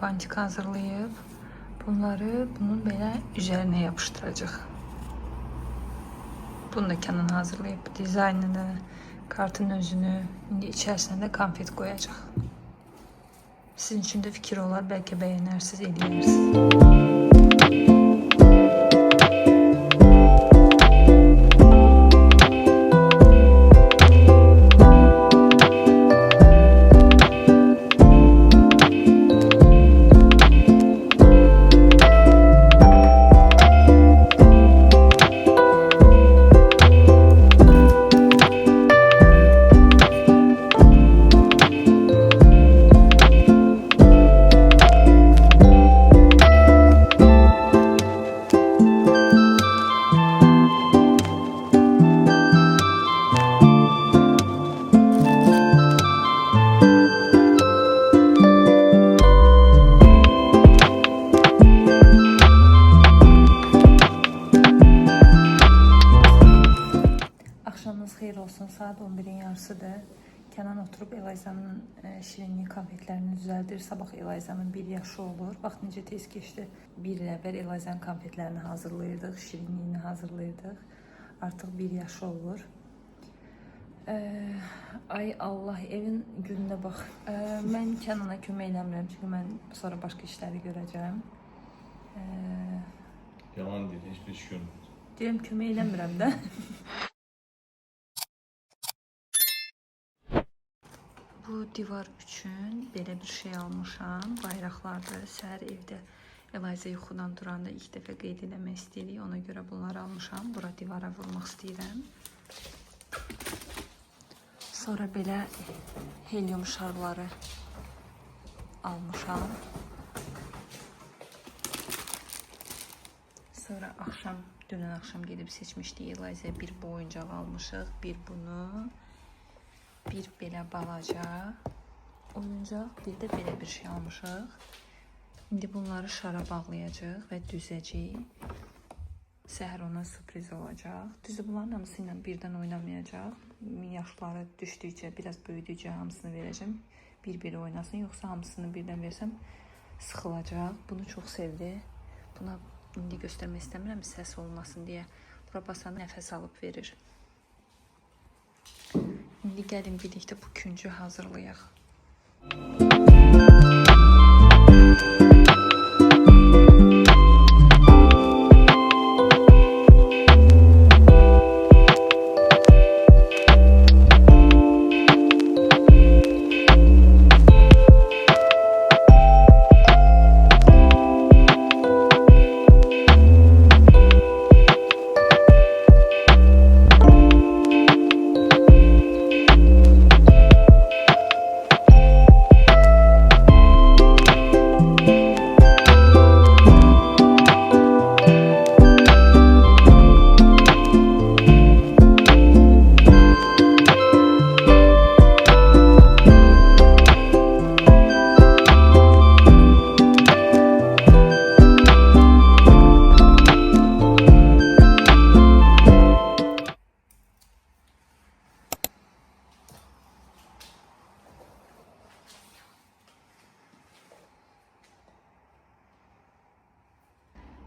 bantik hazırlayıb bunları bunun belə üzerine yapıştıracaq. Bunu da Kenan hazırlayıb dizaynını, kartın özünü, indi içərisinə də konfet qoyacaq. Sizin üçün də fikir olar, bəlkə bəyənərsiniz, eləyərsiniz. Akşamınız xeyir olsun. Saat 11'in yarısıdır. Kenan oturup Elazığ'ın şirinlik konfetlerini düzeldir. Sabah Elazığ'ın 1 yaşı olur. Bak necə tez geçti. Bir ilə bir Elazığ'ın konfetlerini hazırlayırdıq. Şirinliğini hazırlayırdıq. Artık 1 yaşı olur. Ay Allah, evin gününe bak. Mən Kenan'a kömək eləmirəm. Çünki mən sonra başka işləri görəcəm. Yalan değil, hiçbir iş görmüyorum. Deyirəm kömək eləmirəm də. Bu divar üçün belə bir şey almışam. Bayraqlardır. Səhər evdə Elazığ yuxudan duranda ilk dəfə qeyd eləmək istəyirik. Ona görə bunları almışam. Bura divara vurmaq istəyirəm. Sonra belə helium şarları almışam. Sonra dünən axşam gedib seçmişdik. Elazığ bir bu oyuncaq almışıq. Bir bunu. Bir belə balaca oyuncaq, bir də belə bir şey almışıq. İndi bunları şara bağlayacağıq və düzəcəyik. Səhər ona sürpriz olacaq. Düzü bunların hamısı ilə birdən oynamayacaq. Yaşları düşdükcə, biraz böyüdükcə hamısını verəcəm. Bir-biri oynasın, yoxsa hamısını birdən versəm sıxılacaq. Bunu çox sevdi. Buna indi göstərmək istəmirəm, səs olmasın deyə. Bura basan nəfəs alıb verir. İndi gəlin birlikdə bu küncü hazırlayaq.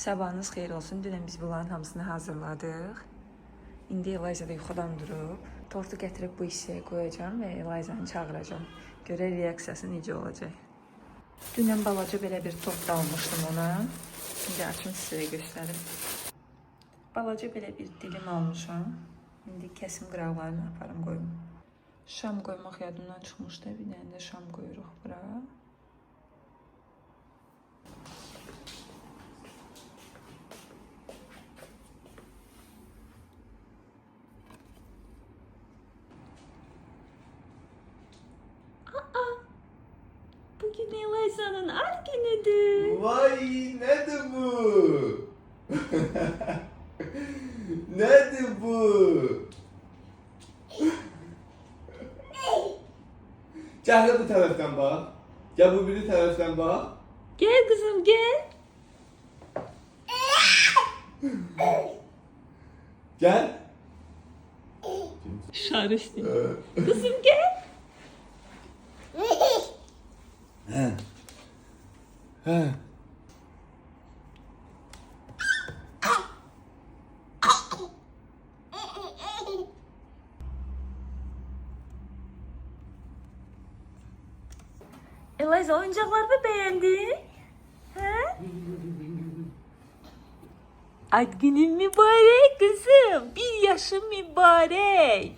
Sabahınız xeyir olsun. Dünən biz bunların hamısını hazırladıq. İndi Elazığ da yuxudan durub. Tortu gətirib bu hissəyə qoyacağım və Elazığ'ını çağıracağım. Görək reaksiyası necə olacaq. Dünən balaca belə bir tort da almışdım ona. İndi açım sizə göstərim. Balaca belə bir dilim almışam. İndi kəsim qıraqlarını aparım qoyum. Şam qoymaq yadımdan çıxmışdı. Bir dənə də şam qoyuruq bura. Bugün Elazığ'ın ad günüdür. Vay, nedir bu? Nedir bu? Gel bu taraftan bak. Gel bu biri taraftan bak. Gel kızım gel. Gel. Şarıştı. Kızım gel. He. Hə. Eliza, oyuncaklarımı beğendin? He? Ad günün mübarek kızım. 1 yaşın mübarek.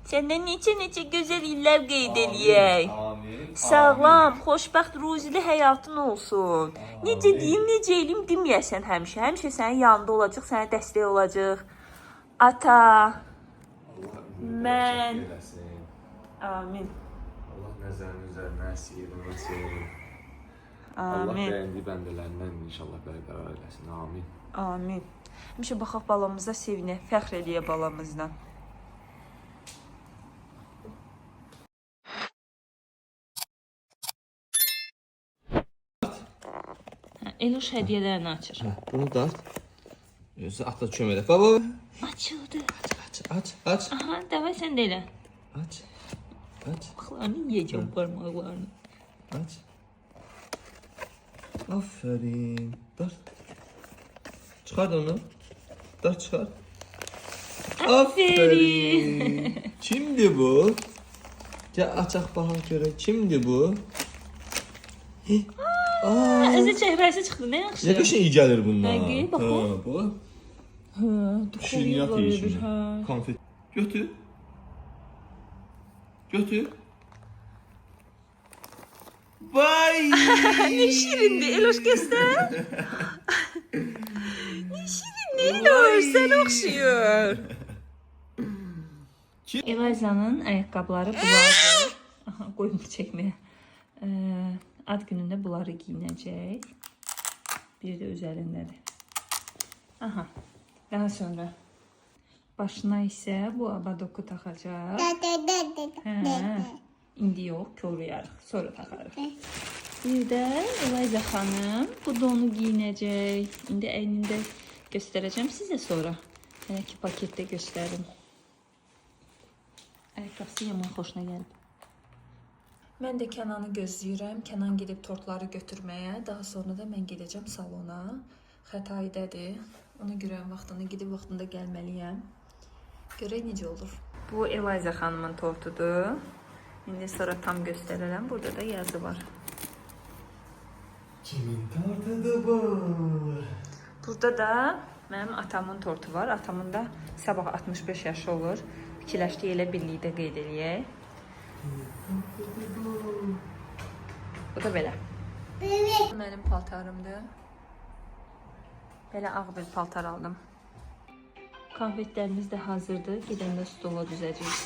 Senden neçə gözəl illər qeyd eləyək. Amin. Sağlam, xoşbəxt, ruzili həyatın olsun. Necə deyim, necə eləyim deməyəsən həmişə. Həmişə sənin yanında olacaq, sənə dəstək olacaq. Ata, mən. Amin. Allah nəzərin üzərinə əsirməsin. Allah Amin. bəyəndiyi bəndələrindən inşallah bərqərar eləsin. Amin. Amin. Həmişə baxaq balamıza sevinək, fəxr eləyə balamızdan. Eloş hədiyyələrini açır. Bunu dart. Özü atla kömək elə. Baba. Açıldı. Aç. Aha, davay sən də elə. Aç. Baxlarını yiyəcəm parmaqlarını. Aç. Aferin. Dart. Çıkar da onu. Dart çıkar. Aferin. Kimdi bu? Gel açaq baxaq görək. Kimdi bu? Özü çəhrəsi çıxdı, nə yaxşı. Ne kadar iyi gelir bunlar. Hangi? Bak o. Bu. Hə, Şiriniyat yiyişini. Hə. Konfet. Götür. Götür. Vay. Ne şirindi, Eloş göster. Ne şirindi Eloş, sən oxşuyur. Eliza'nın ayaqqabıları bulardır. Aha, qoymur çəkməyə. Ad günündə bunları giyinəcək. Bir də üzərindədir. Aha. Daha sonra başına isə bu abadoku taxacaq. Hə. İndi yox, koruyarıq. Sonra taxarıq. Bir də Eliza xanım bu donu giyinəcək. İndi əynində göstərəcəm sizə sonra. Hələ ki paketdə göstərim. Ayaqqabısı yaman xoşuna gəlib. Mən də Kənanı gözləyirəm. Kənan gedib tortları götürməyə. Daha sonra da mən gedəcəm salona. Xətaidədir. Ona görə vaxtında gedib vaxtında gəlməliyəm. Görək necə olur. Bu Eliza xanımın tortudur. İndi sonra tam göstərərəm. Burada da yazı var. Kimin tortudur bu? Burada da mənim atamın tortu var. Atamın da sabah 65 yaşı olur. Fikirləşdik elə birlikdə qeyd eləyək. Bu da belə. Mənim paltarımdır. Belə ağ bir paltar aldım. Konfetlərimiz də hazırdır. Gedəndə stola düzəcəyik.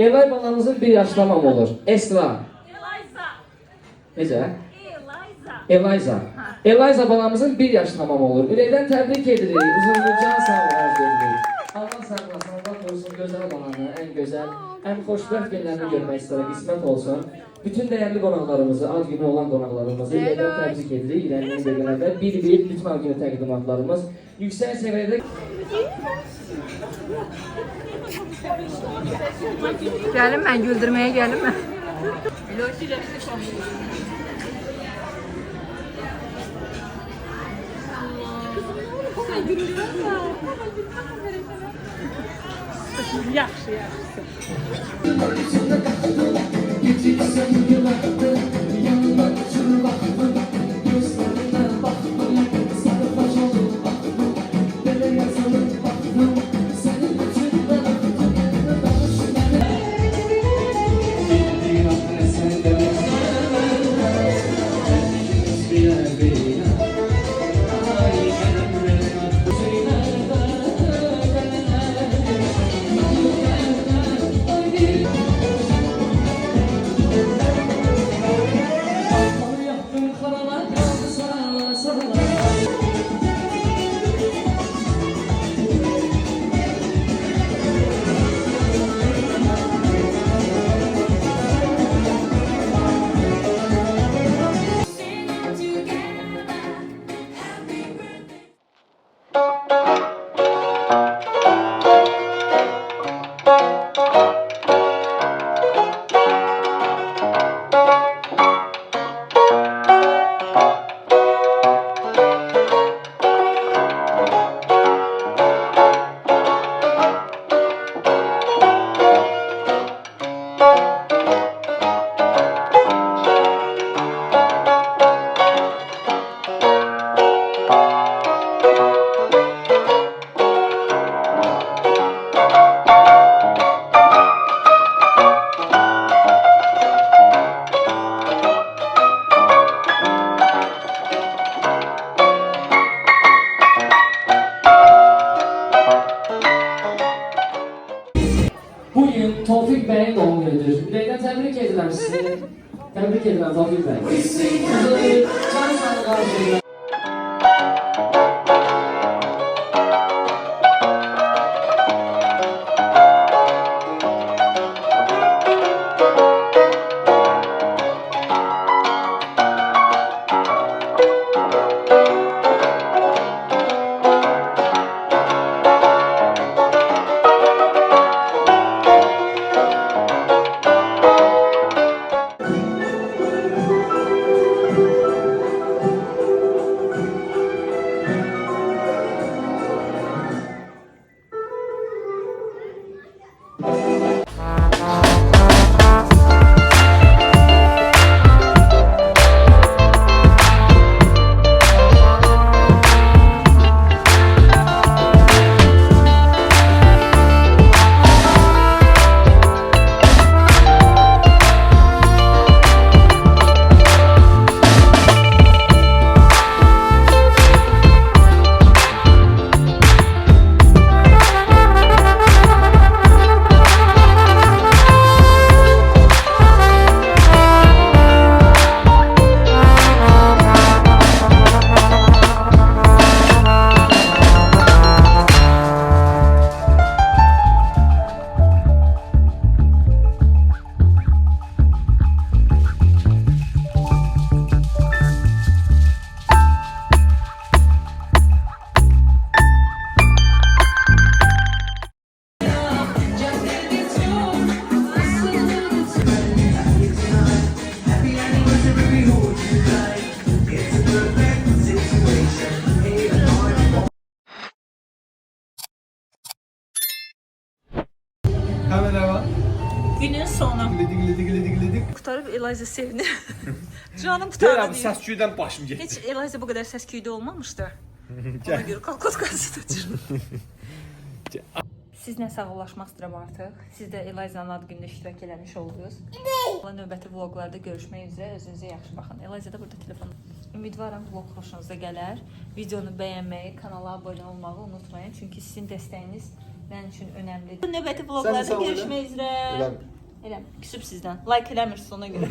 Elay balamızın bir yaş tamam olur. Esra. Necə? Eliza. Eliza balamızın bir yaş tamam olur. Ürəkdən təbrik edirik. Uzunlucan sağ ol arz edirik. Allah sağlasın, Allah korusun gözəl balanı, ən gözəl, ən xoşbəxt günlərini görmək istəyir, qismət olsun. Bütün dəyərli qonaqlarımızı, ad günü olan qonaqlarımızı ürəkdən təbrik edirik. İləninin bölgələrdə bir-bir bütün ad günü təqdimatlarımız yüksək səviyyədə. Gəlim mən güldürməyə gəlim mən. Yaxşı, yaxşı. Bugün Tevfik Bey'in doğum günüdür. Ürəkdən təbrik edirəm sizi. Təbrik edirəm Tevfik Bey. Can sağlığı arzu edirəm. Kamera var. Günün sonu. Glidik. Qutarıb Eliza sevinir. Canım Deyirəm, qutardı deyir. səs-küydən başım getdi. Heç Eliza bu qədər səs küydə olmamışdı. Ona görə kalkotkası da çıxdı. Siz nə sağollaşmaq istəyirəm artıq. Siz də Eliza'nın ad günündə iştirak eləmiş oldunuz. Növbəti vloglarda görüşmək üzrə. Özünüzə yaxşı baxın. Eliza da burada telefon. Ümidvaram vlog xoşunuza gələr. Videonu bəyənməyi, kanala abunə olmağı unutmayın. Çünki sizin dəstəyiniz Mənim üçün önəmlidir. Növbəti vloglarda sağ ol, görüşmək üzrə. Elə küsüb sizdən. Like eləmirsiniz ona görə.